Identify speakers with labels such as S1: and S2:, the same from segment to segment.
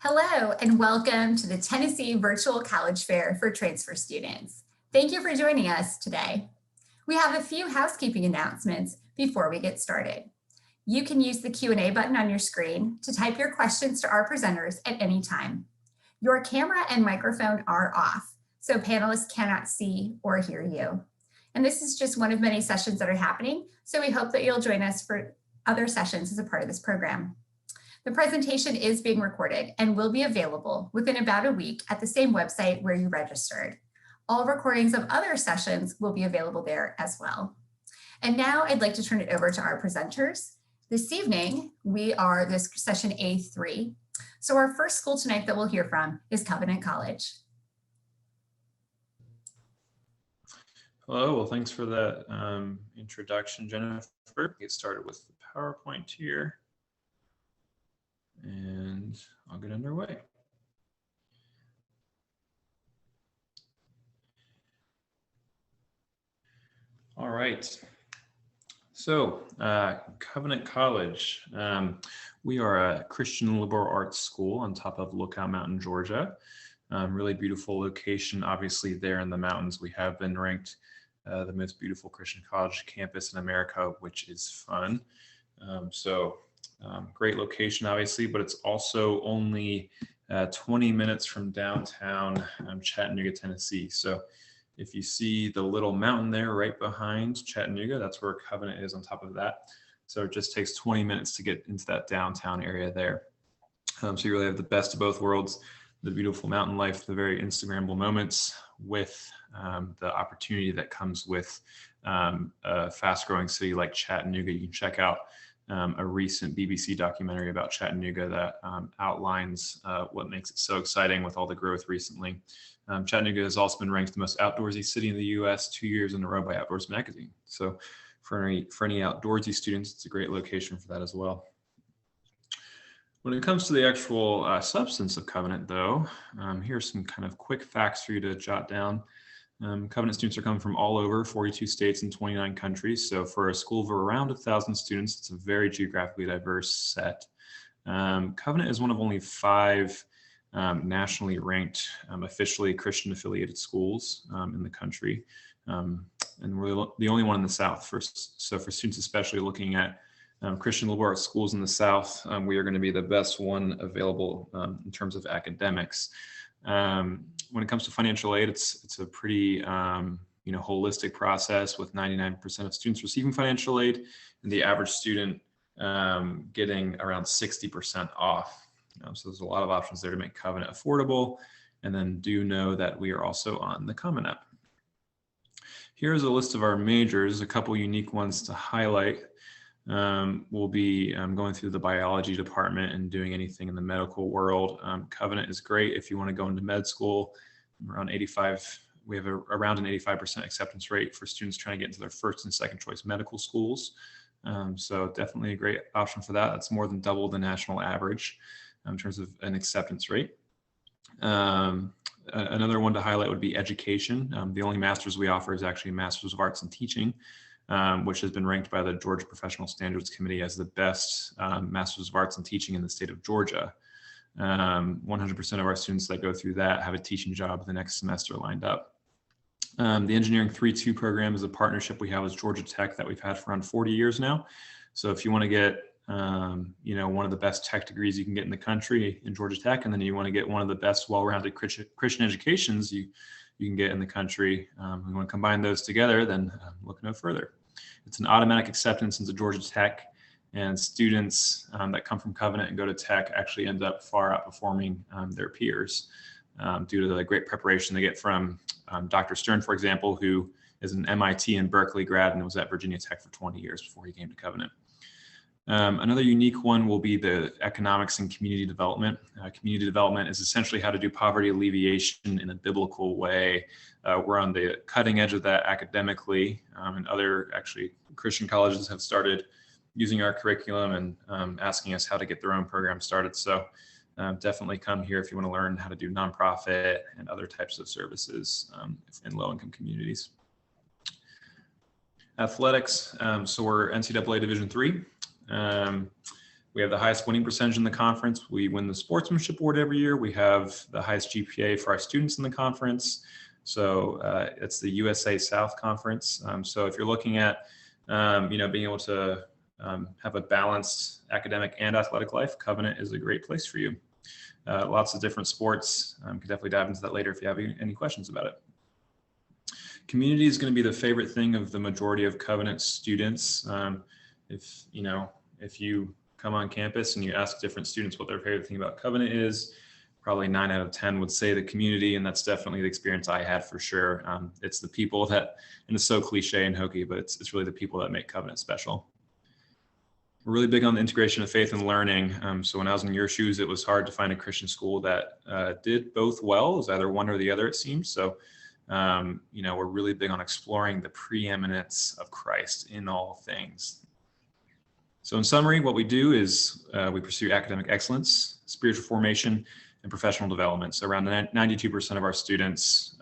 S1: Hello, and welcome to the Tennessee Virtual College Fair for transfer students. Thank you for joining us today. We have a few housekeeping announcements before we get started. You can use the Q&A button on your screen to type your questions to our presenters at any time. Your camera and microphone are off, so panelists cannot see or hear you. And this is just one of many sessions that are happening, so we hope that you'll join us for other sessions as a part of this program. The presentation is being recorded and will be available within about a week at the same website where you registered. All recordings of other sessions will be available there as well. And now I'd like to turn it over to our presenters. This evening, we are this session A3. So our first school tonight that we'll hear from is Covenant College.
S2: Hello, well, thanks for that introduction, Jennifer. Get started with the PowerPoint here. And I'll get underway. All right. So Covenant College, we are a Christian liberal arts school on top of Lookout Mountain, Georgia. Really beautiful location, obviously there in the mountains. We have been ranked the most beautiful Christian college campus in America, which is fun. Great location, obviously, but it's also only 20 minutes from downtown Chattanooga, Tennessee. So if you see the little mountain there right behind Chattanooga, that's where Covenant is on top of that. So it just takes 20 minutes to get into that downtown area there. So you really have the best of both worlds, the beautiful mountain life, the very Instagrammable moments with the opportunity that comes with a fast growing city like Chattanooga. You can check out a recent BBC documentary about Chattanooga that outlines what makes it so exciting with all the growth recently. Chattanooga has also been ranked the most outdoorsy city in the US 2 years in a row by Outdoors Magazine. So for any outdoorsy students, it's a great location for that as well. When it comes to the actual substance of Covenant, though, here's some kind of quick facts for you to jot down. Covenant students are coming from all over 42 states and 29 countries. So for a school of around 1,000 students, it's a very geographically diverse set. Covenant is one of only 5 nationally ranked officially Christian affiliated schools in the country. And we're the only one in the South. So for students especially looking at Christian liberal arts schools in the South, we are going to be the best one available in terms of academics. When it comes to financial aid, it's a pretty holistic process with 99% of students receiving financial aid and the average student getting around 60% off. So there's a lot of options there to make Covenant affordable. And then do know that we are also on the Common App. Here's a list of our majors, a couple unique ones to highlight. We'll be going through the biology department and doing anything in the medical world. Covenant is great if you want to go into med school. Around 85, we have around an 85% acceptance rate for students trying to get into their first and second choice medical schools. So definitely a great option for that. That's more than double the national average in terms of an acceptance rate. Another one to highlight would be education. The only master's we offer is actually a Master's of Arts in Teaching, which has been ranked by the Georgia Professional Standards Committee as the best Master's of Arts in Teaching in the state of Georgia. 100% of our students that go through that have a teaching job the next semester lined up. The Engineering 3-2 program is a partnership we have with Georgia Tech that we've had for around 40 years now. So if you want to get one of the best tech degrees you can get in the country in Georgia Tech, and then you want to get one of the best well-rounded Christian educations you can get in the country, we want to combine those together, then look no further. It's an automatic acceptance into Georgia Tech, and students that come from Covenant and go to Tech actually end up far outperforming their peers due to the great preparation they get from Dr. Stern, for example, who is an MIT and Berkeley grad and was at Virginia Tech for 20 years before he came to Covenant. Another unique one will be the economics and community development. Community development is essentially how to do poverty alleviation in a biblical way. We're on the cutting edge of that academically, and other actually Christian colleges have started using our curriculum and asking us how to get their own program started. So definitely come here if you want to learn how to do nonprofit and other types of services in low-income communities. Athletics, so we're NCAA Division III. We have the highest winning percentage in the conference. We win the sportsmanship award every year. We have the highest GPA for our students in the conference. So it's the USA South Conference. So if you're looking at, being able to have a balanced academic and athletic life, Covenant is a great place for you. Lots of different sports. Could definitely dive into that later if you have any questions about it. Community is going to be the favorite thing of the majority of Covenant students. If you come on campus and you ask different students what their favorite thing about Covenant is, probably 9 out of 10 would say the community, and that's definitely the experience I had for sure. It's the people that, and it's so cliche and hokey, but it's really the people that make Covenant special. We're really big on the integration of faith and learning. So when I was in your shoes, it was hard to find a Christian school that did both well. It was either one or the other, it seems. So, we're really big on exploring the preeminence of Christ in all things. So in summary, what we do is we pursue academic excellence, spiritual formation, and professional development. So around 92% of our students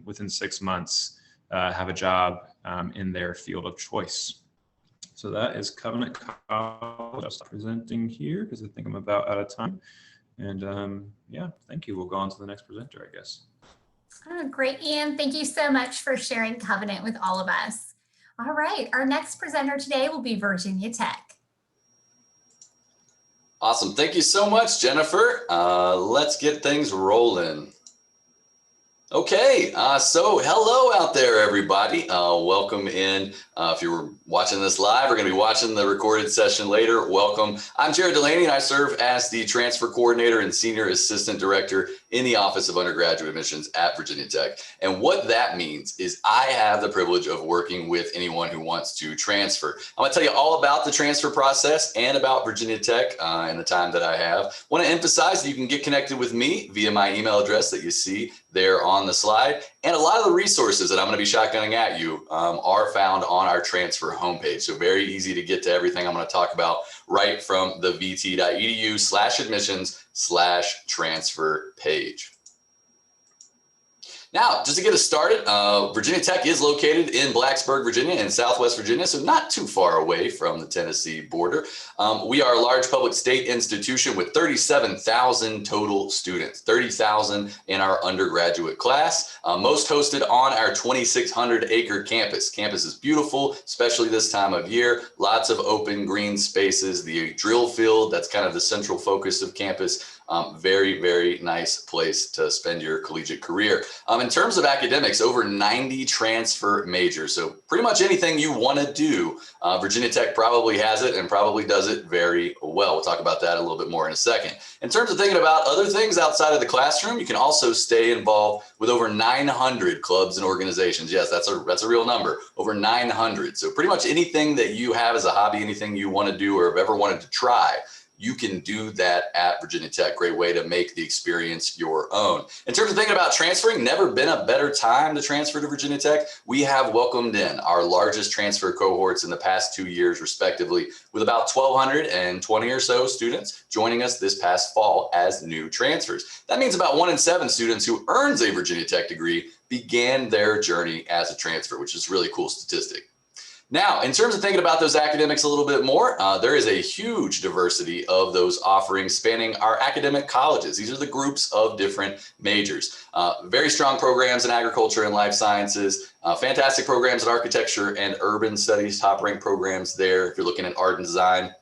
S2: within 6 months have a job in their field of choice. So that is Covenant College. I'll stop presenting here because I think I'm about out of time. And thank you. We'll go on to the next presenter, I guess.
S1: Oh, great, Ian. Thank you so much for sharing Covenant with all of us. All right, our next presenter today will be Virginia Tech.
S3: Awesome. Thank you so much, Jennifer. Let's get things rolling. Okay, so hello out there, everybody. Welcome in. If you were watching this live, we're going to be watching the recorded session later. Welcome. I'm Jared Delaney, and I serve as the transfer coordinator and senior assistant director in the Office of Undergraduate Admissions at Virginia Tech. And what that means is I have the privilege of working with anyone who wants to transfer. I'm going to tell you all about the transfer process and about Virginia Tech in the time that I have. I want to emphasize that you can get connected with me via my email address that you see there on the slide. And a lot of the resources that I'm going to be shotgunning at you are found on our transfer homepage. So very easy to get to everything I'm going to talk about right from the vt.edu/admissions/transfer page. Now, just to get us started, Virginia Tech is located in Blacksburg, Virginia, in Southwest Virginia, so not too far away from the Tennessee border. We are a large public state institution with 37,000 total students, 30,000 in our undergraduate class, most hosted on our 2,600-acre campus. Campus is beautiful, especially this time of year. Lots of open green spaces, the drill field, that's kind of the central focus of campus. Very, very nice place to spend your collegiate career. In terms of academics, over 90 transfer majors. So pretty much anything you want to do, Virginia Tech probably has it and probably does it very well. We'll talk about that a little bit more in a second. In terms of thinking about other things outside of the classroom, you can also stay involved with over 900 clubs and organizations. Yes, that's a real number, over 900. So pretty much anything that you have as a hobby, anything you want to do or have ever wanted to try, you can do that at Virginia Tech. Great way to make the experience your own. In terms of thinking about transferring, never been a better time to transfer to Virginia Tech. We have welcomed in our largest transfer cohorts in the past 2 years, respectively, with about 1,220 or so students joining us this past fall as new transfers. That means about 1 in 7 students who earns a Virginia Tech degree began their journey as a transfer, which is a really cool statistic. Now, in terms of thinking about those academics a little bit more, there is a huge diversity of those offerings spanning our academic colleges. These are the groups of different majors. Very strong programs in agriculture and life sciences, fantastic programs in architecture and urban studies, top-ranked programs there if you're looking at art and design.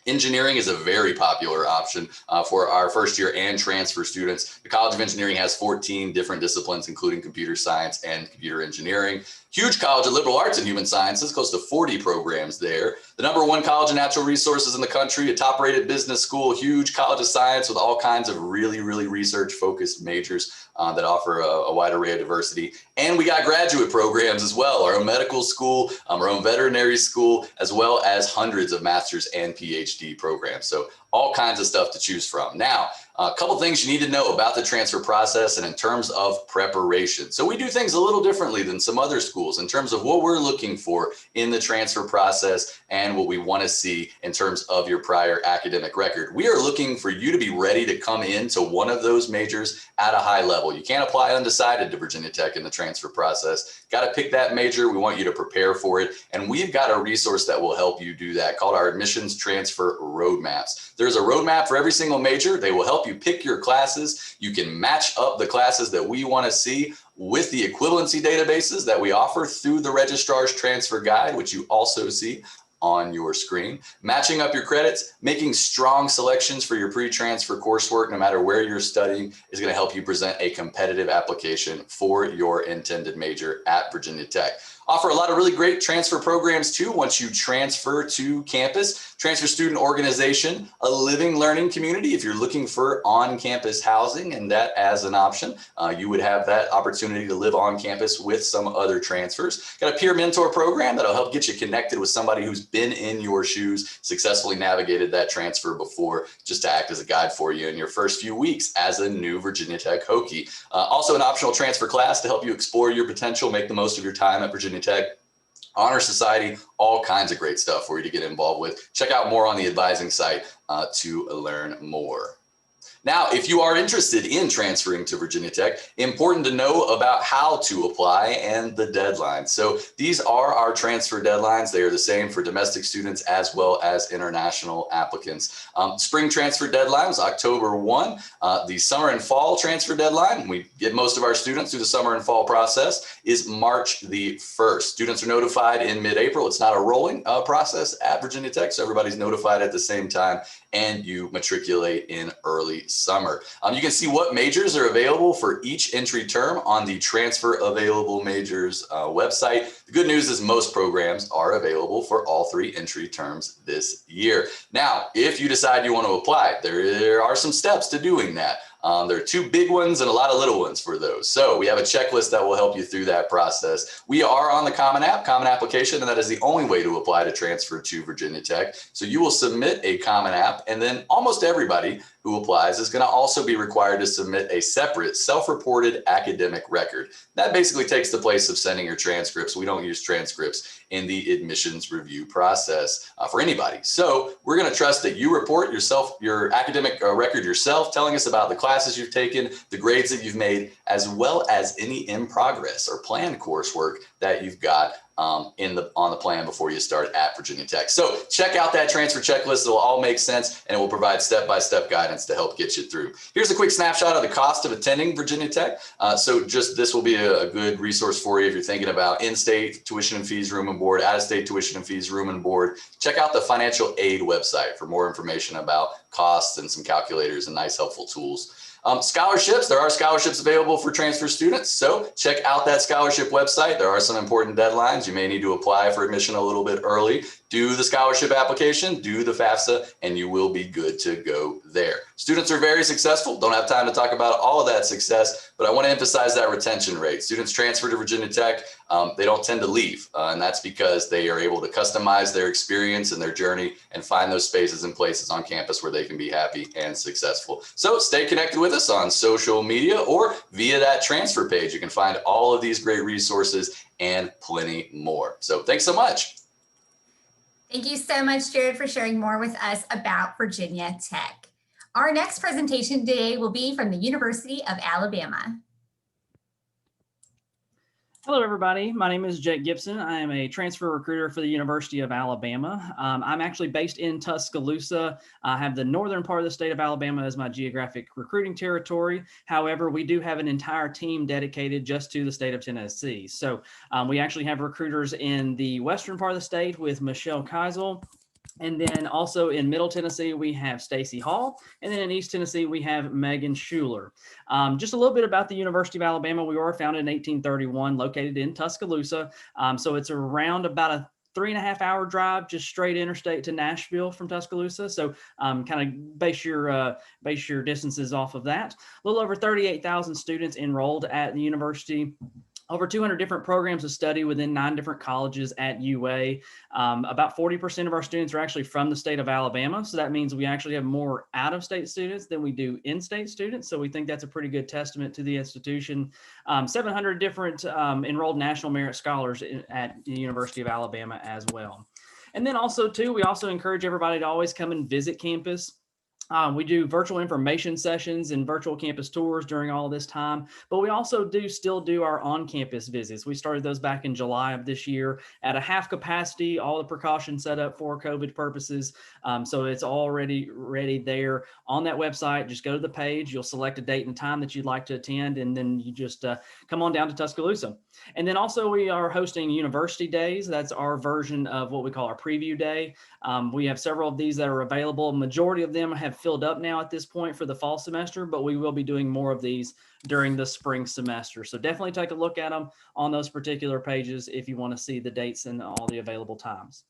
S3: Engineering is a very popular option for our first year and transfer students. The College of Engineering has 14 different disciplines, including computer science and computer engineering. Huge college of liberal arts and human sciences, close to 40 programs there. The #1 college of natural resources in the country, a top-rated business school, huge college of science with all kinds of really research-focused majors that offer a wide array of diversity. And we got graduate programs as well, our own medical school, our own veterinary school, as well as hundreds of master's and PhD programs. So all kinds of stuff to choose from. Now, a couple things you need to know about the transfer process and in terms of preparation. So we do things a little differently than some other schools in terms of what we're looking for in the transfer process and what we want to see in terms of your prior academic record. We are looking for you to be ready to come into one of those majors at a high level. You can't apply undecided to Virginia Tech in the transfer process. Got to pick that major. We want you to prepare for it. And we've got a resource that will help you do that called our admissions transfer roadmaps. There's a roadmap for every single major. They will help you pick your classes. You can match up the classes that we want to see with the equivalency databases that we offer through the registrar's transfer guide, which you also see on your screen. Matching up your credits, making strong selections for your pre-transfer coursework, no matter where you're studying, is going to help you present a competitive application for your intended major at Virginia Tech. Offer a lot of really great transfer programs too once you transfer to campus. Transfer student organization, a living learning community. If you're looking for on-campus housing and that as an option, you would have that opportunity to live on campus with some other transfers. Got a peer mentor program that'll help get you connected with somebody who's been in your shoes, successfully navigated that transfer before, just to act as a guide for you in your first few weeks as a new Virginia Tech Hokie. Also an optional transfer class to help you explore your potential, make the most of your time at Virginia Tech. Honor Society, all kinds of great stuff for you to get involved with. Check out more on the advising site to learn more. Now, if you are interested in transferring to Virginia Tech, important to know about how to apply and the deadline. So these are our transfer deadlines. They are the same for domestic students as well as international applicants. Spring transfer deadline is October 1. The summer and fall transfer deadline, we get most of our students through the summer and fall process, is March the 1st. Students are notified in mid-April. It's not a rolling process at Virginia Tech, so everybody's notified at the same time, and you matriculate in early summer. You can see what majors are available for each entry term on the Transfer Available Majors website. The good news is most programs are available for all 3 entry terms this year. Now, if you decide you want to apply, there are some steps to doing that. There are 2 big ones and a lot of little ones for those. So we have a checklist that will help you through that process. We are on the Common App, Common Application, and that is the only way to apply to transfer to Virginia Tech. So you will submit a Common App, and then almost everybody who applies is going to also be required to submit a separate self-reported academic record. That basically takes the place of sending your transcripts. We don't use transcripts in the admissions review process for anybody. So we're going to trust that you report your academic record yourself, telling us about the classes you've taken, the grades that you've made, as well as any in progress or planned coursework that you've got on the plan before you start at Virginia Tech. So check out that transfer checklist. It'll all make sense, and it will provide step-by-step guidance to help get you through. Here's a quick snapshot of the cost of attending Virginia Tech. So just this will be a good resource for you if you're thinking about in-state tuition and fees, room and board, out-of-state tuition and fees, room and board. Check out the financial aid website for more information about costs and some calculators and nice helpful tools. Scholarships, there are scholarships available for transfer students. So check out that scholarship website. There are some important deadlines. You may need to apply for admission a little bit early. Do the scholarship application, do the FAFSA, and you will be good to go there. Students are very successful. Don't have time to talk about all of that success, but I want to emphasize that retention rate. Students transfer to Virginia Tech, they don't tend to leave, and that's because they are able to customize their experience and their journey and find those spaces and places on campus where they can be happy and successful. So stay connected with us on social media or via that transfer page. You can find all of these great resources and plenty more. So thanks so much.
S1: Thank you so much, Jared, for sharing more with us about Virginia Tech. Our next presentation today will be from the University of Alabama.
S4: Hello, everybody. My name is Jake Gibson. I am a transfer recruiter for the University of Alabama. I'm actually based in Tuscaloosa. I have the northern part of the state of Alabama as my geographic recruiting territory. However, we do have an entire team dedicated just to the state of Tennessee. So we actually have recruiters in the western part of the state with Michelle Keisel. And then also in Middle Tennessee, we have Stacy Hall. And then in East Tennessee, we have Megan Schuler. Just a little bit about the University of Alabama. We were founded in 1831, located in Tuscaloosa. So it's around about a 3.5-hour drive, just straight interstate to Nashville from Tuscaloosa. So kind of base your distances off of that. A little over 38,000 students enrolled at the university. over 200 different programs of study within 9 different colleges at UA. About 40% of our students are actually from the state of Alabama. So that means we actually have more out-of-state students than we do in-state students. So we think that's a pretty good testament to the institution. 700 different enrolled National Merit Scholars at the University of Alabama as well. And then also too, we also encourage everybody to always come and visit campus. We do virtual information sessions and virtual campus tours during all this time, but we also still do our on-campus visits. We started those back in July of this year at a half capacity, all the precautions set up for COVID purposes. So it's already ready there on that website. Just go to the page, you'll select a date and time that you'd like to attend, and then you just come on down to Tuscaloosa. And then also we are hosting University Days. That's our version of what we call our preview day. We have several of these that are available. Majority of them have filled up now at this point for the fall semester, but we will be doing more of these during the spring semester. So definitely take a look at them on those particular pages if you want to see the dates and all the available times.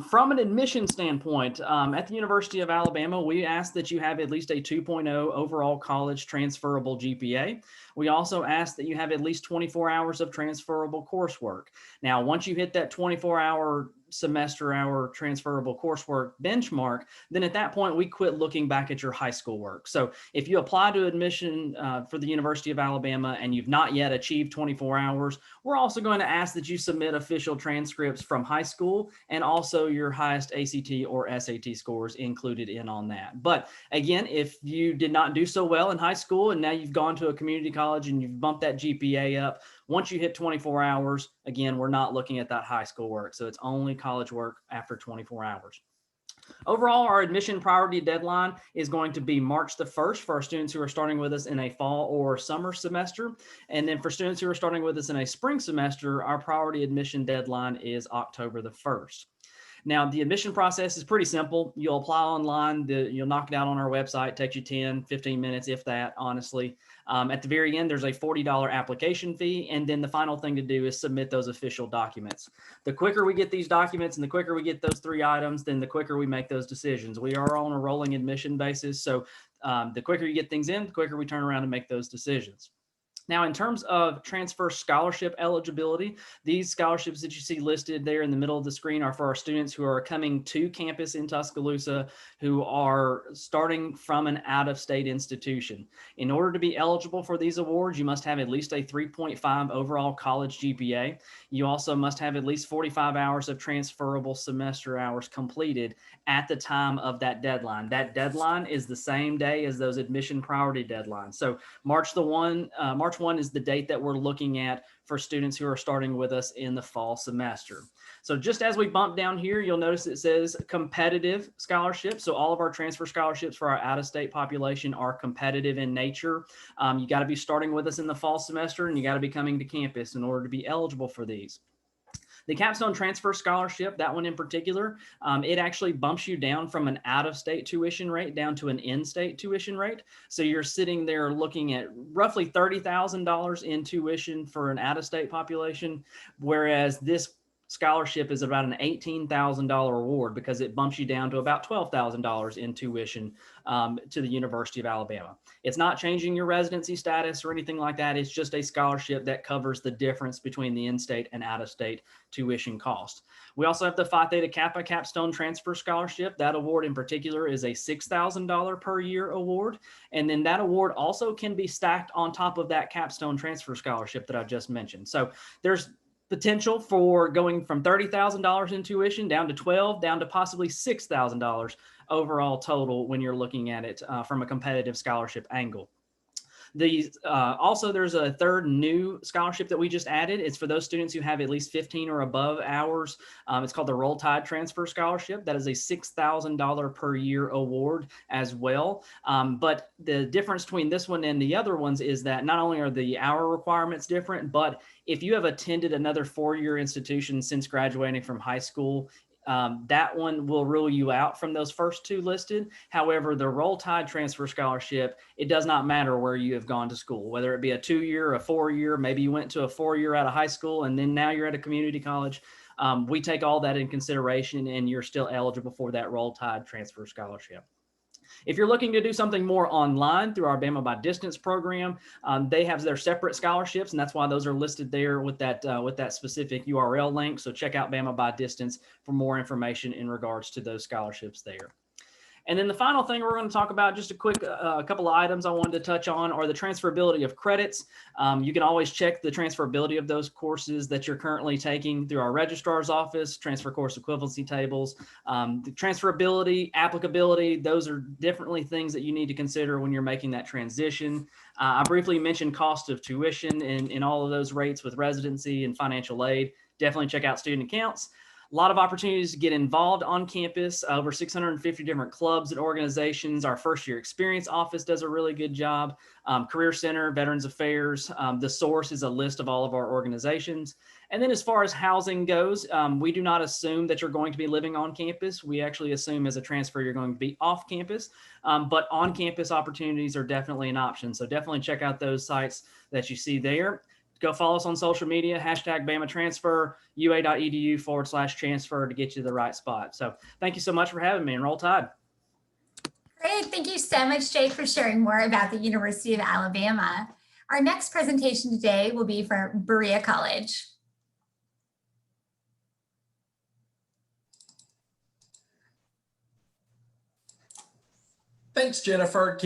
S4: From an admission standpoint, at the University of Alabama, we ask that you have at least a 2.0 overall college transferable GPA. We also ask that you have at least 24 hours of transferable coursework. Now, once you hit that 24-hour semester hour transferable coursework benchmark, then at that point we quit looking back at your high school work. So if you apply to admission for the University of Alabama and you've not yet achieved 24 hours, we're also going to ask that you submit official transcripts from high school and also your highest ACT or SAT scores included in on that. But again, if you did not do so well in high school and now you've gone to a community college and you've bumped that GPA up, once you hit 24 hours, again, we're not looking at that high school work. So it's only college work after 24 hours. Overall, our admission priority deadline is going to be March the 1st for our students who are starting with us in a fall or summer semester. And then for students who are starting with us in a spring semester, our priority admission deadline is October the 1st. Now, the admission process is pretty simple. You'll apply online, you'll knock it out on our website. It takes you 10, 15 minutes, if that, honestly. At the very end, there's a $40 application fee. And then the final thing to do is submit those official documents. The quicker we get these documents and the quicker we get those 3 items, then the quicker we make those decisions. We are on a rolling admission basis. So the quicker you get things in, the quicker we turn around and make those decisions. Now, in terms of transfer scholarship eligibility, these scholarships that you see listed there in the middle of the screen are for our students who are coming to campus in Tuscaloosa, who are starting from an out-of-state institution. In order to be eligible for these awards, you must have at least a 3.5 overall college GPA. You also must have at least 45 hours of transferable semester hours completed at the time of that deadline. That deadline is the same day as those admission priority deadlines. So March 1 is the date that we're looking at for students who are starting with us in the fall semester. So just as we bump down here, you'll notice it says competitive scholarships. So all of our transfer scholarships for our out-of-state population are competitive in nature. You got to be starting with us in the fall semester and you got to be coming to campus in order to be eligible for these. The Capstone Transfer Scholarship, that one in particular, it actually bumps you down from an out-of-state tuition rate down to an in-state tuition rate. So you're sitting there looking at roughly $30,000 in tuition for an out-of-state population, whereas this scholarship is about an $18,000 award because it bumps you down to about $12,000 in tuition to the University of Alabama. It's not changing your residency status or anything like that. It's just a scholarship that covers the difference between the in-state and out-of-state tuition cost. We also have the Phi Theta Kappa Capstone Transfer Scholarship. That award in particular is a $6,000 per year award. And then that award also can be stacked on top of that Capstone Transfer Scholarship that I just mentioned. So there's potential for going from $30,000 in tuition down to $12,000, down to possibly $6,000 overall total when you're looking at it from a competitive scholarship angle. Also, there's a third new scholarship that we just added. It's for those students who have at least 15 or above hours. It's called the Roll Tide Transfer Scholarship. That is a $6,000 per year award as well. But the difference between this one and the other ones is that not only are the hour requirements different, but if you have attended another 4-year institution since graduating from high school, that one will rule you out from those first 2 listed. However, the Roll Tide Transfer Scholarship, it does not matter where you have gone to school, whether it be a 2-year, a 4-year, maybe you went to a 4-year out of high school and then now you're at a community college. We take all that in consideration and you're still eligible for that Roll Tide Transfer Scholarship. If you're looking to do something more online through our Bama by Distance program, they have their separate scholarships, and that's why those are listed there with that specific URL link. So check out Bama by Distance for more information in regards to those scholarships there. And then the final thing we're going to talk about, just a quick couple of items I wanted to touch on, are the transferability of credits. You can always check the transferability of those courses that you're currently taking through our registrar's office, transfer course equivalency tables. The transferability, applicability, those are definitely things that you need to consider when you're making that transition. I briefly mentioned cost of tuition in all of those rates with residency and financial aid. Definitely check out student accounts. A lot of opportunities to get involved on campus, over 650 different clubs and organizations. Our first year experience office does a really good job. Career Center, Veterans Affairs, the source is a list of all of our organizations. And then as far as housing goes, we do not assume that you're going to be living on campus. We actually assume as a transfer, you're going to be off campus, but on campus opportunities are definitely an option. So definitely check out those sites that you see there. Go follow us on social media, hashtag Bama Transfer, ua.edu/transfer to get you to the right spot. So thank you so much for having me, and roll tide.
S1: Great. Thank you so much, Jake, for sharing more about the University of Alabama. Our next presentation today will be from Berea College.
S5: Thanks, Jennifer.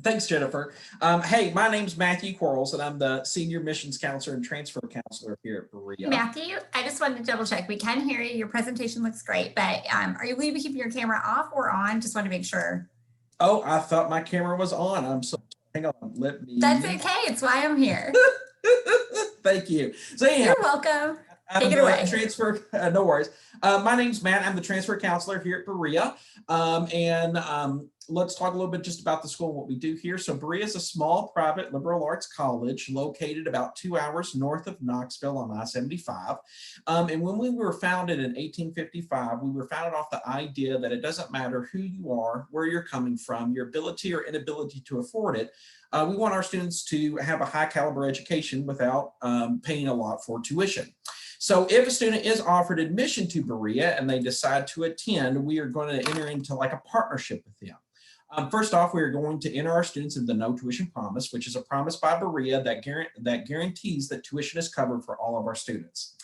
S5: Thanks, Jennifer. Hey, my name's Matthew Quarles, and I'm the Senior Missions Counselor and Transfer Counselor here at Berea.
S1: Matthew, I just wanted to double check. We can hear you. Your presentation looks great, but are you going to be keeping your camera off or on? Just want to make sure.
S5: Oh, I thought my camera was on. I'm so, hang on, let me.
S1: That's okay. It's why I'm here.
S5: Thank you. So anyhow,
S1: you're welcome. Take it away.
S5: No worries. My name's Matt. I'm the transfer counselor here at Berea. Let's talk a little bit just about the school and what we do here. So Berea is a small private liberal arts college located about 2 hours north of Knoxville on I-75. And when we were founded in 1855, we were founded off the idea that it doesn't matter who you are, where you're coming from, your ability or inability to afford it. We want our students to have a high caliber education without paying a lot for tuition. So if a student is offered admission to Berea and they decide to attend, we are going to enter into like a partnership with them. First off, we are going to enter our students in the no tuition promise, which is a promise by Berea that guarantees that tuition is covered for all of our students.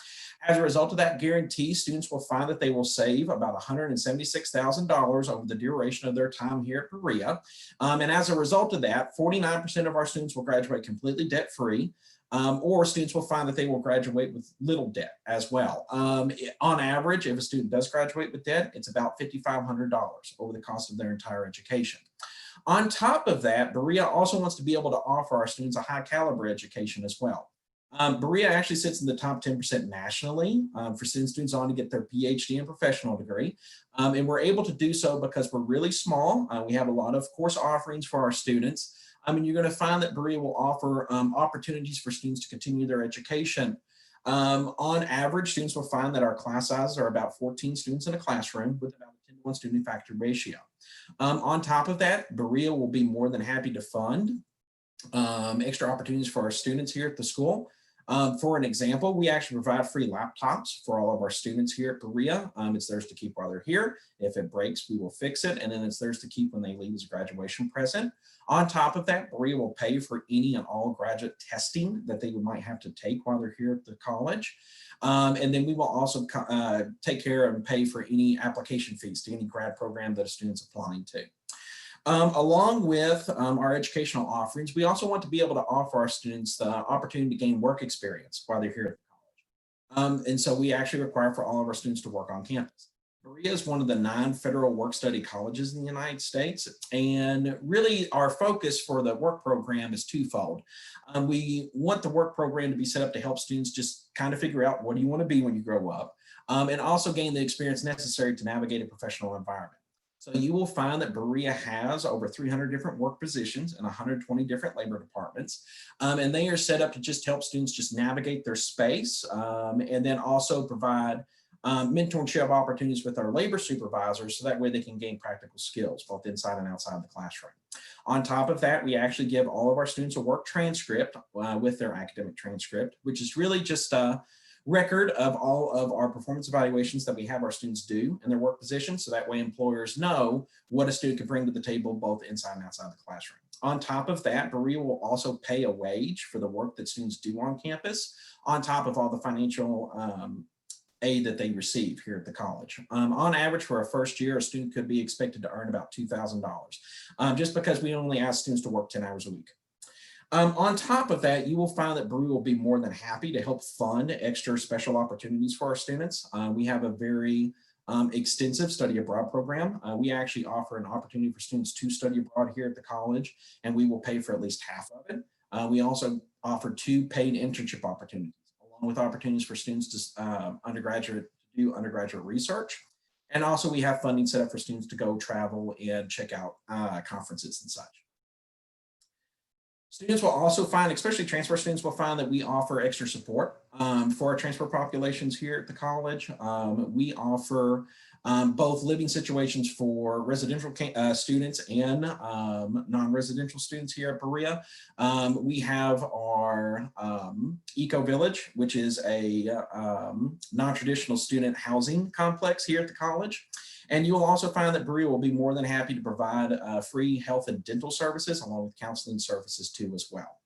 S5: As a result of that guarantee, students will find that they will save about $176,000 over the duration of their time here at Berea. And as a result of that, 49% of our students will graduate completely debt-free. Or students will find that they will graduate with little debt as well. On average, if a student does graduate with debt, it's about $5,500 over the cost of their entire education. On top of that, Berea also wants to be able to offer our students a high caliber education as well. Berea actually sits in the top 10% nationally for students on to get their PhD and professional degree. And we're able to do so because we're really small. We have a lot of course offerings for our students. You're going to find that Berea will offer opportunities for students to continue their education. On average, students will find that our class sizes are about 14 students in a classroom with about a 10-to-1 student faculty ratio. On top of that, Berea will be more than happy to fund extra opportunities for our students here at the school. For an example, we actually provide free laptops for all of our students here at Berea. It's theirs to keep while they're here. If it breaks, we will fix it, and then it's theirs to keep when they leave as a graduation present. On top of that, Berea will pay for any and all graduate testing that they might have to take while they're here at the college. And then we will also take care of and pay for any application fees to any grad program that a student's applying to. Along with our educational offerings, we also want to be able to offer our students the opportunity to gain work experience while they're here at the college. And so we actually require for all of our students to work on campus. Berea is one of the 9 federal work-study colleges in the United States. And really our focus for the work program is twofold. We want the work program to be set up to help students just kind of figure out what do you want to be when you grow up, and also gain the experience necessary to navigate a professional environment. So you will find that Berea has over 300 different work positions and 120 different labor departments. And they are set up to just help students just navigate their space, and then also provide mentorship opportunities with our labor supervisors, so that way they can gain practical skills both inside and outside the classroom. On top of that, we actually give all of our students a work transcript with their academic transcript, which is really just record of all of our performance evaluations that we have our students do in their work position. So that way employers know what a student can bring to the table, both inside and outside the classroom. On top of that, Berea will also pay a wage for the work that students do on campus, on top of all the financial aid that they receive here at the college. On average, for a first year, a student could be expected to earn about $2,000, just because we only ask students to work 10 hours a week. On top of that, you will find that Berea will be more than happy to help fund extra special opportunities for our students. We have a very extensive study abroad program. We actually offer an opportunity for students to study abroad here at the college, and we will pay for at least half of it. We also offer 2 paid internship opportunities, along with opportunities for students to do undergraduate research. And also we have funding set up for students to go travel and check out conferences and such. Students will also find, especially transfer students will find, that we offer extra support for our transfer populations here at the college. We offer both living situations for residential students and non-residential students here at Berea. We have our Eco Village, which is a non-traditional student housing complex here at the college. And you will also find that Berea will be more than happy to provide free health and dental services, along with counseling services too as well.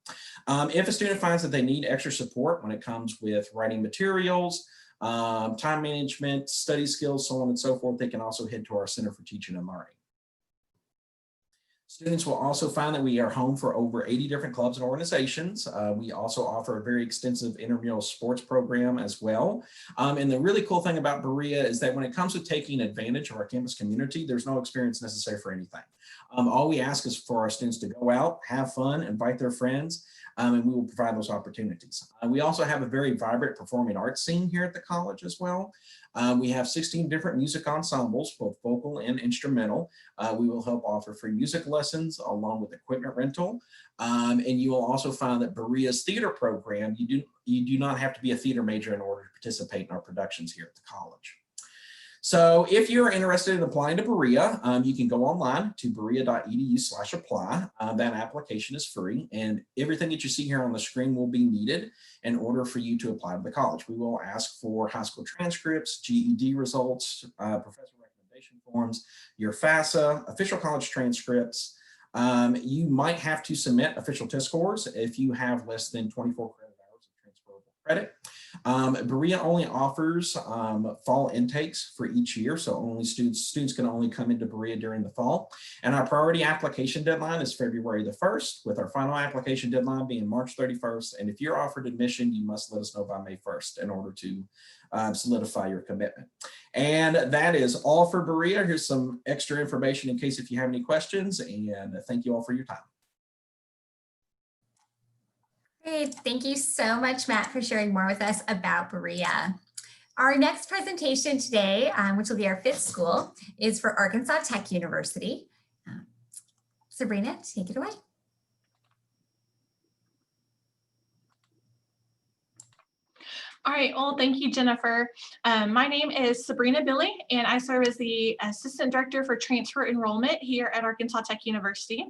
S5: If a student finds that they need extra support when it comes with writing materials, time management, study skills, so on and so forth, they can also head to our Center for Teaching and Learning. Students will also find that we are home for over 80 different clubs and organizations. We also offer a very extensive intramural sports program as well. And the really cool thing about Berea is that when it comes to taking advantage of our campus community, there's no experience necessary for anything. All we ask is for our students to go out, have fun, invite their friends, and we will provide those opportunities. We also have a very vibrant performing arts scene here at the college as well. We have 16 different music ensembles, both vocal and instrumental. We will help offer free music lessons along with equipment rental. And you will also find that Berea's theater program, you do not have to be a theater major in order to participate in our productions here at the college. So if you're interested in applying to Berea, you can go online to berea.edu/apply. That application is free, and everything that you see here on the screen will be needed in order for you to apply to the college. We will ask for high school transcripts, GED results, professor recommendation forms, your FAFSA, official college transcripts. You might have to submit official test scores if you have less than 24 credit hours of transferable credit. Berea only offers fall intakes for each year, so only students can only come into Berea during the fall. And our priority application deadline is February the 1st, with our final application deadline being March 31st. And if you're offered admission, you must let us know by May 1st in order to solidify your commitment. And that is all for Berea. Here's some extra information in case if you have any questions, and thank you all for your time.
S1: Great. Thank you so much, Matt, for sharing more with us about Berea. Our next presentation today, which will be our 5th school, is for Arkansas Tech University. Sabrina, take it away.
S6: All right, well, thank you, Jennifer. My name is Sabrina Billy, and I serve as the Assistant Director for Transfer Enrollment here at Arkansas Tech University.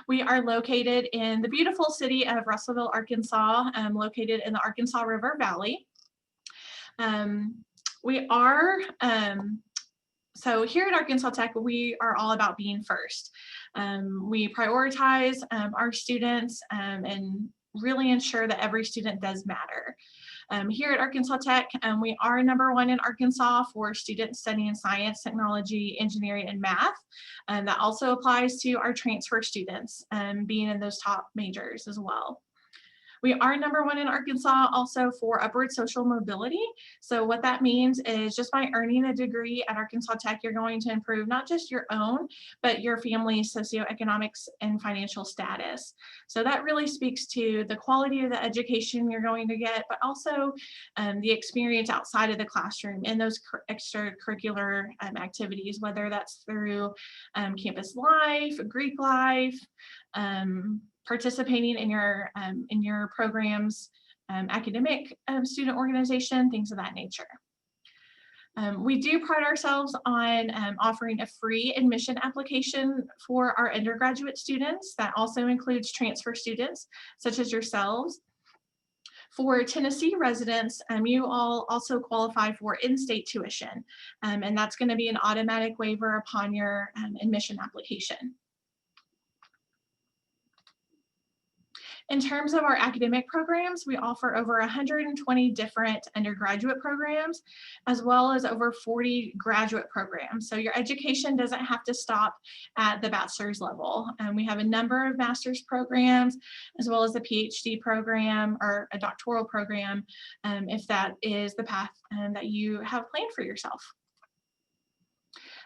S6: We are located in the beautiful city of Russellville, Arkansas, located in the Arkansas River Valley. So here at Arkansas Tech, we are all about being first. We prioritize our students and really ensure that every student does matter. Here at Arkansas Tech, we are #1 in Arkansas for students studying science, technology, engineering, and math. And that also applies to our transfer students being in those top majors as well. We are #1 in Arkansas also for upward social mobility. So what that means is just by earning a degree at Arkansas Tech, you're going to improve not just your own, but your family's socioeconomics and financial status. So that really speaks to the quality of the education you're going to get, but also the experience outside of the classroom and those extracurricular activities, whether that's through campus life, Greek life, participating in your programs, academic student organization, things of that nature. We do pride ourselves on offering a free admission application for our undergraduate students. That also includes transfer students, such as yourselves. For Tennessee residents, you all also qualify for in-state tuition, and that's going to be an automatic waiver upon your admission application. In terms of our academic programs, we offer over 120 different undergraduate programs, as well as over 40 graduate programs. So your education doesn't have to stop at the bachelor's level. We have a number of master's programs, as well as a PhD program or a doctoral program, if that is the path that you have planned for yourself.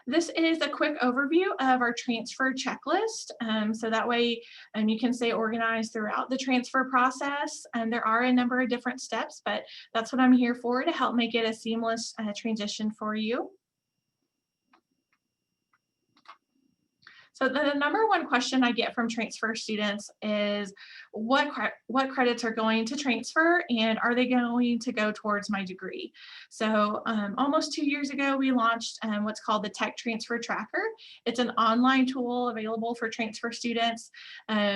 S6: This is a quick overview of our transfer checklist. So that way you can stay organized throughout the transfer process. And there are a number of different steps, but that's what I'm here for, to help make it a seamless transition for you. So the number one question I get from transfer students is what credits are going to transfer, and are they going to go towards my degree? So almost 2 years ago, we launched what's called the Tech Transfer Tracker. It's an online tool available for transfer students.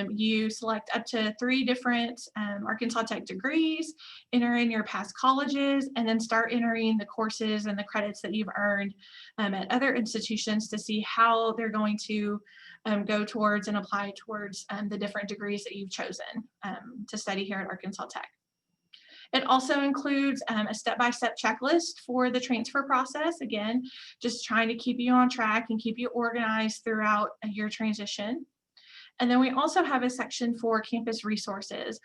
S6: You select up to 3 different Arkansas Tech degrees, enter in your past colleges, and then start entering the courses and the credits that you've earned at other institutions to see how they're going to go towards and apply towards the different degrees that you've chosen to study here at Arkansas Tech. It also includes a step-by-step checklist for the transfer process. Again, just trying to keep you on track and keep you organized throughout your transition. And then we also have a section for campus resources.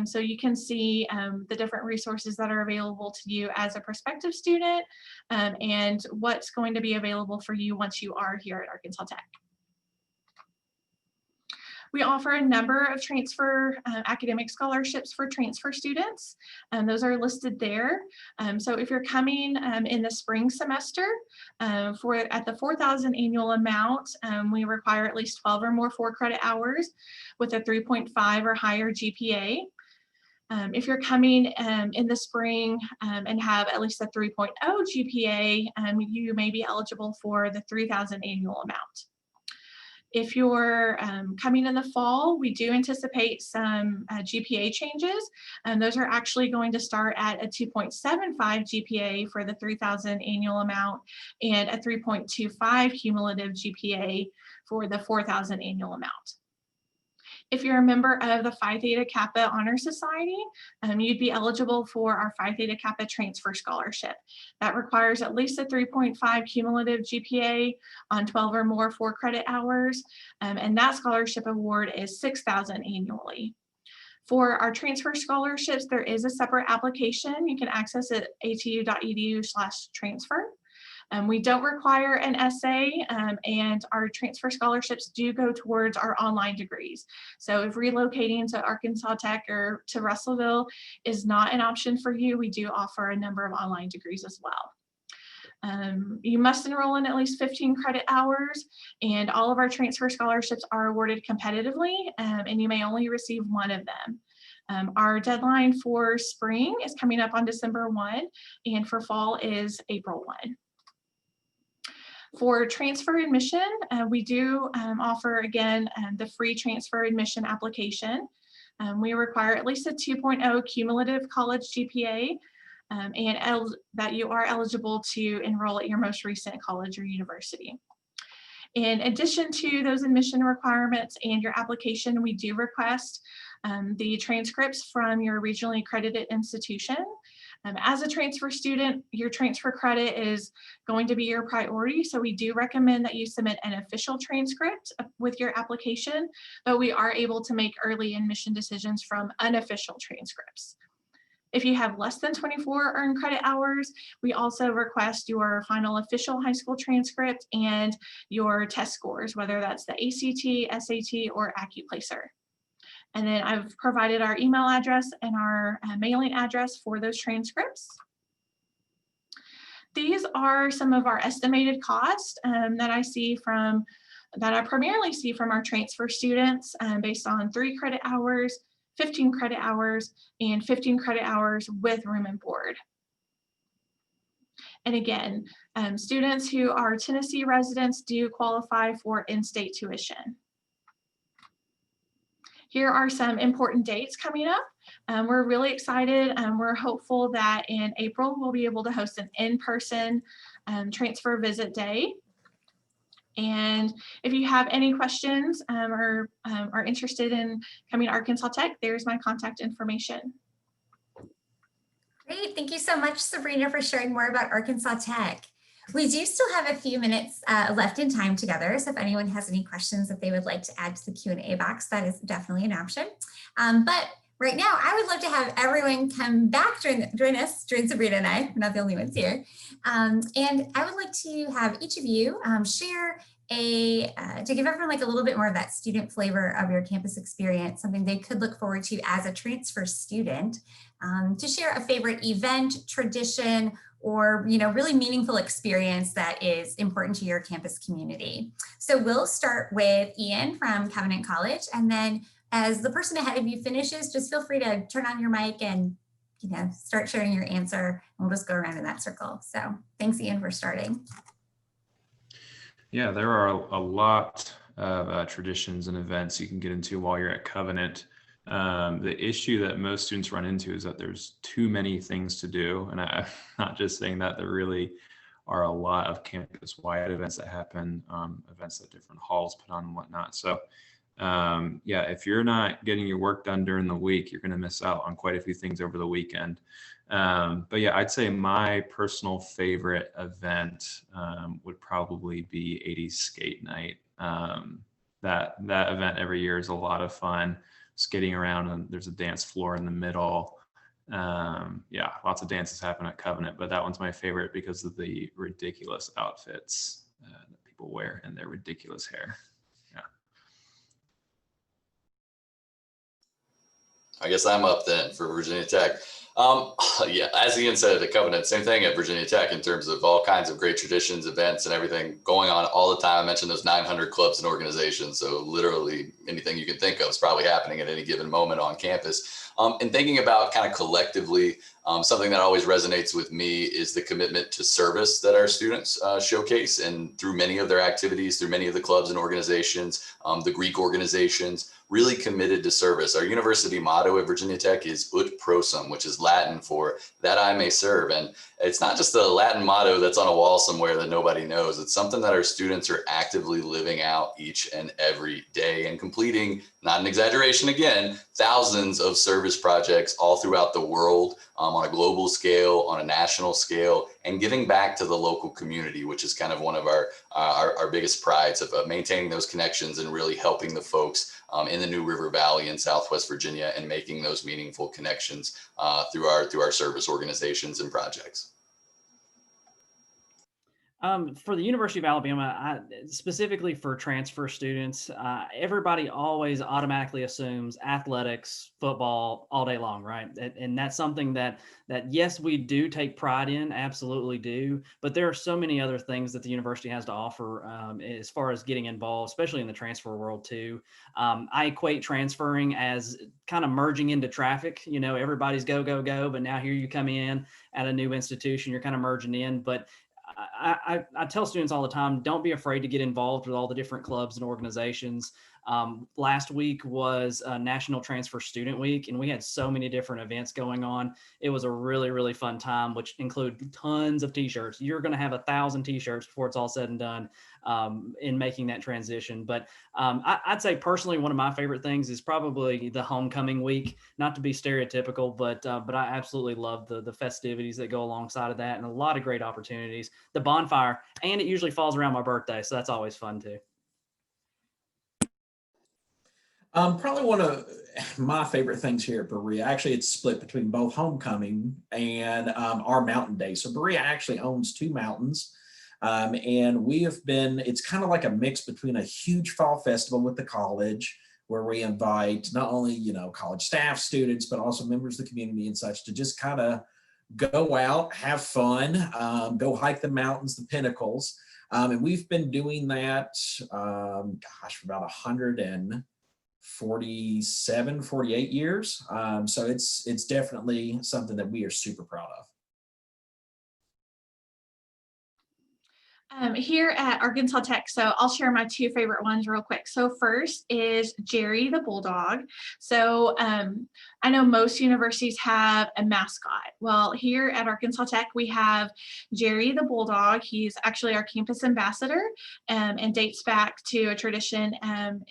S6: So you can see the different resources that are available to you as a prospective student and what's going to be available for you once you are here at Arkansas Tech. We offer a number of transfer academic scholarships for transfer students, and those are listed there. So if you're coming in the spring semester at the 4,000 annual amount, we require at least 12 or more 4-credit hours with a 3.5 or higher GPA. If you're coming in the spring and have at least a 3.0 GPA, you may be eligible for the 3,000 annual amount. If you're coming in the fall, we do anticipate some GPA changes, and those are actually going to start at a 2.75 GPA for the 3,000 annual amount and a 3.25 cumulative GPA for the 4,000 annual amount. If you're a member of the Phi Theta Kappa Honor Society, you'd be eligible for our Phi Theta Kappa Transfer Scholarship. That requires at least a 3.5 cumulative GPA on 12 or more 4-credit hours, and that scholarship award is $6,000 annually. For our transfer scholarships, there is a separate application you can access at atu.edu/transfer. We don't require an essay, and our transfer scholarships do go towards our online degrees. So if relocating to Arkansas Tech or to Russellville is not an option for you, we do offer a number of online degrees as well. You must enroll in at least 15 credit hours, and all of our transfer scholarships are awarded competitively, and you may only receive one of them. Our deadline for spring is coming up on December 1, and for fall is April 1. For transfer admission, we do offer, again, the free transfer admission application. We require at least a 2.0 cumulative college GPA and that you are eligible to enroll at your most recent college or university. In addition to those admission requirements and your application, we do request the transcripts from your regionally accredited institution. As a transfer student, your transfer credit is going to be your priority, so we do recommend that you submit an official transcript with your application, but we are able to make early admission decisions from unofficial transcripts. If you have less than 24 earned credit hours, we also request your final official high school transcript and your test scores, whether that's the ACT, SAT, or AccuPlacer. And then I've provided our email address and our mailing address for those transcripts. These are some of our estimated costs that I primarily see from our transfer students based on 3 credit hours, 15 credit hours, and 15 credit hours with room and board. And again, students who are Tennessee residents do qualify for in-state tuition. Here are some important dates coming up. We're really excited. We're hopeful that in April, we'll be able to host an in-person transfer visit day. And if you have any questions or are interested in coming to Arkansas Tech, there's my contact information.
S1: Great. Thank you so much, Sabrina, for sharing more about Arkansas Tech. We do still have a few minutes left in time together. So if anyone has any questions that they would like to add to the Q&A box, that is definitely an option. But right now, I would love to have everyone come back, join us, join Sabrina and I. We're not the only ones here. And I would like to have each of you share to give everyone like a little bit more of that student flavor of your campus experience, something they could look forward to as a transfer student, to share a favorite event, tradition, or really meaningful experience that is important to your campus community. So we'll start with Ian from Covenant College, and then as the person ahead of you finishes, just feel free to turn on your mic and start sharing your answer, and we'll just go around in that circle. So thanks, Ian, for starting.
S2: Yeah, there are a lot of traditions and events you can get into while you're at Covenant. The issue that most students run into is that there's too many things to do. And I'm not just saying that, there really are a lot of campus-wide events that happen, events that different halls put on and whatnot. So yeah, if you're not getting your work done during the week, you're going to miss out on quite a few things over the weekend. But yeah, I'd say my personal favorite event would probably be 80s skate night. That event every year is a lot of fun, skating around, and there's a dance floor in the middle. Yeah, lots of dances happen at Covenant, but that one's my favorite because of the ridiculous outfits that people wear and their ridiculous hair. Yeah.
S3: I guess I'm up then for Virginia Tech. Yeah, as Ian said at Covenant, same thing at Virginia Tech in terms of all kinds of great traditions, events, and everything going on all the time. I mentioned those 900 clubs and organizations. So literally anything you can think of is probably happening at any given moment on campus. And thinking about kind of collectively, something that always resonates with me is the commitment to service that our students showcase. And through many of their activities, through many of the clubs and organizations, the Greek organizations, really committed to service. Our university motto at Virginia Tech is Ut Prosum, which is Latin for that I may serve. And it's not just a Latin motto that's on a wall somewhere that nobody knows. It's something that our students are actively living out each and every day and completing, not an exaggeration again, thousands of service projects all throughout the world, on a global scale, on a national scale, and giving back to the local community, which is kind of one of our biggest prides of maintaining those connections and really helping the folks in the New River Valley in Southwest Virginia and making those meaningful connections through our service organizations and projects.
S4: For the University of Alabama, specifically for transfer students, everybody always automatically assumes athletics, football all day long, right? And that's something that yes, we do take pride in, absolutely do. But there are so many other things that the university has to offer as far as getting involved, especially in the transfer world too. I equate transferring as kind of merging into traffic. Everybody's go, go, go, but now here you come in at a new institution, you're kind of merging in. But I tell students all the time, don't be afraid to get involved with all the different clubs and organizations. Last week was National Transfer Student Week, and we had so many different events going on. It was a really, really fun time, which included tons of t-shirts. You're going to have 1,000 t-shirts before it's all said and done in making that transition. But I'd say personally, one of my favorite things is probably the homecoming week. Not to be stereotypical, but I absolutely love the festivities that go alongside of that, and a lot of great opportunities. The bonfire, and it usually falls around my birthday, so that's always fun too.
S5: Probably one of my favorite things here at Berea, actually it's split between both homecoming and our mountain day. So Berea actually owns 2 mountains. And we have been, it's kind of like a mix between a huge fall festival with the college, where we invite not only, college staff, students, but also members of the community and such to just kind of go out, have fun, go hike the mountains, the pinnacles. And we've been doing that, for about 147, 48 years. So it's definitely something that we are super proud of.
S6: Here at Arkansas Tech, so I'll share my two favorite ones real quick. So first is Jerry the Bulldog. So I know most universities have a mascot. Well, here at Arkansas Tech, we have Jerry the Bulldog. He's actually our campus ambassador and dates back to a tradition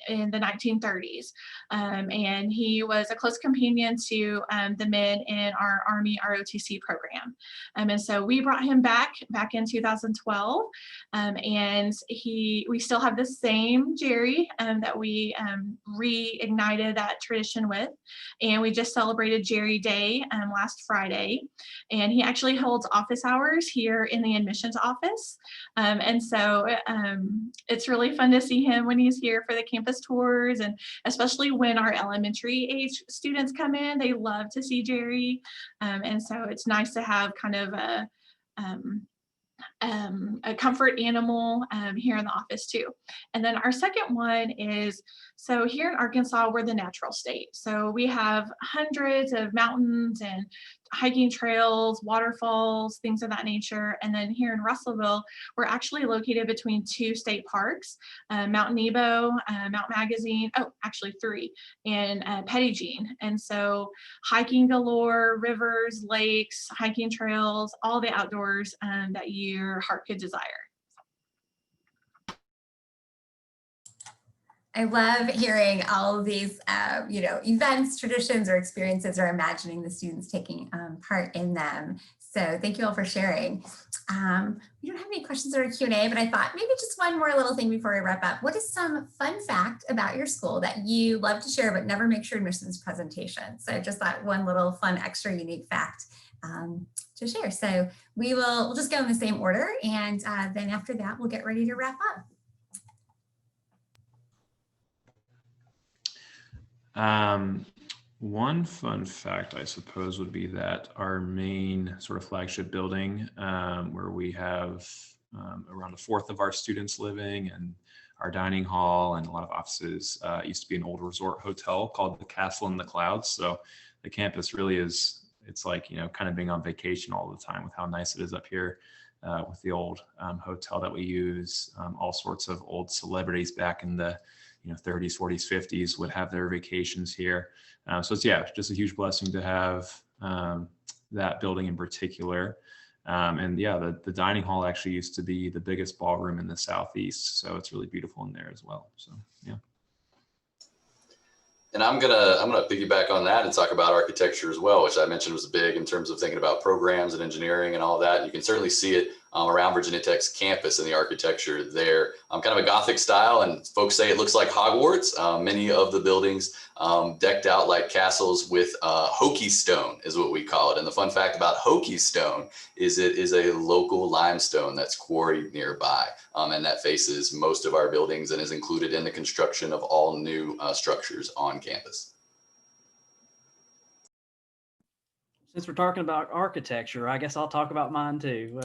S6: in the 1930s. And he was a close companion to the men in our Army ROTC program. And so we brought him back in 2012. And we still have the same Jerry that we reignited that tradition with. And we just celebrated Jerry Day last Friday. And he actually holds office hours here in the admissions office. And so it's really fun to see him when he's here for the campus tours, and especially when our elementary age students come in, they love to see Jerry. And so it's nice to have kind of a comfort animal here in the office too. And then our second one is, so here in Arkansas, we're the natural state. So we have hundreds of mountains and hiking trails, waterfalls, things of that nature. And then here in Russellville, we're actually located between two state parks, Mount Nebo, Mount Magazine, actually three, and Petit Jean. And so hiking galore, rivers, lakes, hiking trails, all the outdoors that your heart could desire.
S1: I love hearing all of these, events, traditions, or experiences, or imagining the students taking part in them. So thank you all for sharing. We don't have any questions or Q&A, but I thought maybe just one more little thing before we wrap up. What is some fun fact about your school that you love to share, but never make sure admissions presentation? So just that one little fun, extra unique fact to share. So we'll just go in the same order. And then after that, we'll get ready to wrap up.
S2: One fun fact, I suppose, would be that our main sort of flagship building, where we have around a fourth of our students living, and our dining hall and a lot of offices, used to be an old resort hotel called the Castle in the Clouds. So the campus really is, it's like, kind of being on vacation all the time with how nice it is up here, with the old hotel that we use. All sorts of old celebrities back in the 30s, 40s, 50s would have their vacations here. So it's, just a huge blessing to have that building in particular. And the dining hall actually used to be the biggest ballroom in the Southeast. So it's really beautiful in there as well. So, yeah.
S3: And I'm gonna piggyback on that and talk about architecture as well, which I mentioned was big in terms of thinking about programs and engineering and all that. You can certainly see it around Virginia Tech's campus and the architecture there. Kind of a Gothic style, and folks say it looks like Hogwarts. Many of the buildings decked out like castles with Hokie stone is what we call it. And the fun fact about Hokie stone is it is a local limestone that's quarried nearby, and that faces most of our buildings and is included in the construction of all new structures on campus.
S4: Since we're talking about architecture, I guess I'll talk about mine too.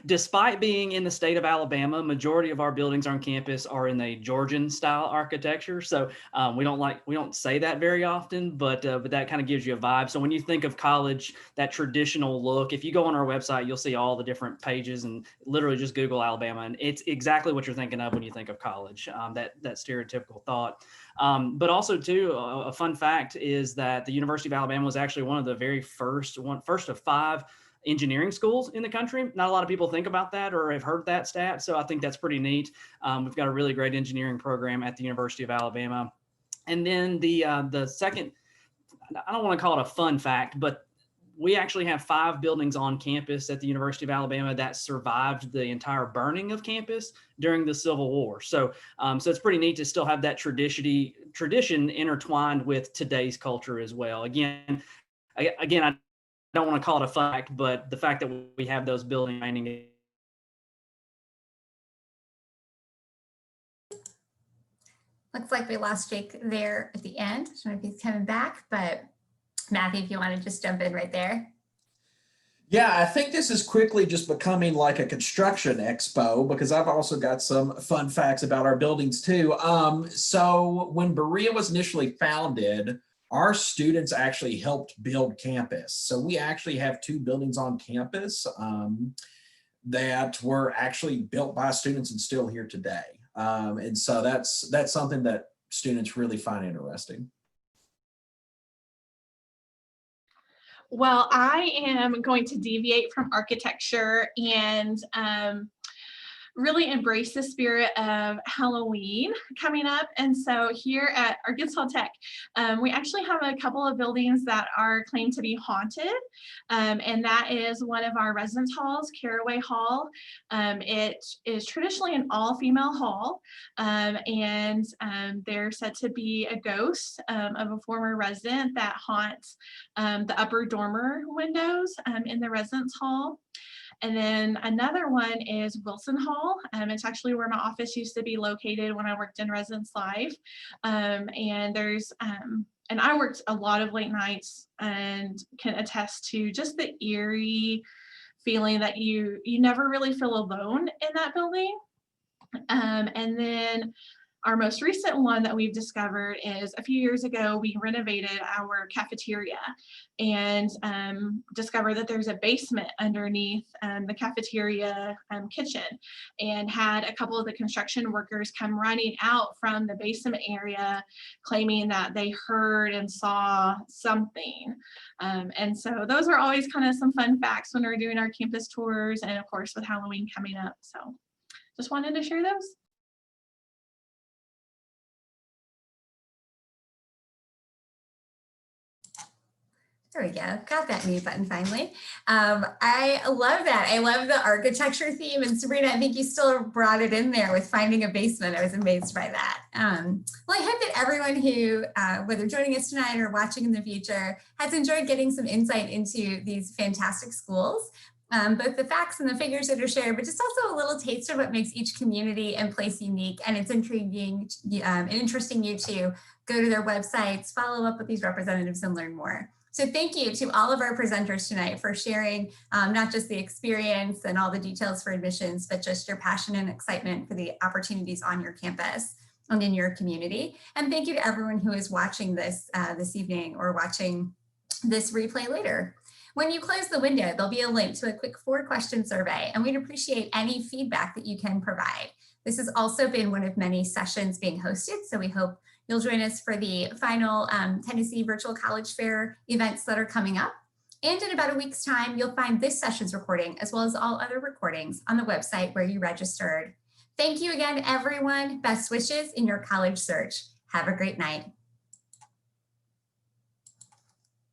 S4: Despite being in the state of Alabama, majority of our buildings on campus are in a Georgian style architecture. So we don't say that very often, but that kind of gives you a vibe. So when you think of college, that traditional look, if you go on our website, you'll see all the different pages, and literally just Google Alabama, and it's exactly what you're thinking of when you think of college, that stereotypical thought. But also too, a fun fact is that the University of Alabama was actually one of the very first of 5 engineering schools in the country. Not a lot of people think about that or have heard that stat. So I think that's pretty neat. We've got a really great engineering program at the University of Alabama. And then the second, I don't want to call it a fun fact, but we actually have 5 buildings on campus at the University of Alabama that survived the entire burning of campus during the Civil War. So it's pretty neat to still have that tradition intertwined with today's culture as well. Again, I don't want to call it a fact, but the fact that we have those buildings remaining.
S1: Looks like we lost Jake there at the end. I don't know if he's coming back, but Matthew, if you want to just jump in right there.
S5: Yeah, I think this is quickly just becoming like a construction expo, because I've also got some fun facts about our buildings too. So when Berea was initially founded, our students actually helped build campus. So we actually have 2 buildings on campus. that were actually built by students and still here today. And so that's something that students really find interesting.
S6: Well, I am going to deviate from architecture and really embrace the spirit of Halloween coming up. And so here at Arkansas Tech, we actually have a couple of buildings that are claimed to be haunted. And that is one of our residence halls, Caraway Hall. It is traditionally an all-female hall. And there's said to be a ghost of a former resident that haunts the upper dormer windows in the residence hall. And then another one is Wilson Hall. It's actually where my office used to be located when I worked in Residence Life. And I worked a lot of late nights and can attest to just the eerie feeling that you never really feel alone in that building. And then our most recent one that we've discovered is a few years ago, we renovated our cafeteria and discovered that there's a basement underneath the cafeteria kitchen, and had a couple of the construction workers come running out from the basement area claiming that they heard and saw something. And so those are always kind of some fun facts when we're doing our campus tours, and of course with Halloween coming up. So just wanted to share those.
S1: There we go. Got that mute button finally. I love that. I love the architecture theme. And Sabrina, I think you still brought it in there with finding a basement. I was amazed by that. Well, I hope that everyone who, whether joining us tonight or watching in the future, has enjoyed getting some insight into these fantastic schools. Both the facts and the figures that are shared, but just also a little taste of what makes each community and place unique. And it's intriguing and interesting you to go to their websites, follow up with these representatives, and learn more. So thank you to all of our presenters tonight for sharing not just the experience and all the details for admissions, but just your passion and excitement for the opportunities on your campus and in your community. And thank you to everyone who is watching this this evening or watching this replay later. When you close the window, there'll be a link to a quick 4-question survey, and we'd appreciate any feedback that you can provide. This has also been one of many sessions being hosted, so we hope you'll join us for the final Tennessee Virtual College Fair events that are coming up. And in about a week's time, you'll find this session's recording as well as all other recordings on the website where you registered. Thank you again, everyone. Best wishes in your college search. Have a great night.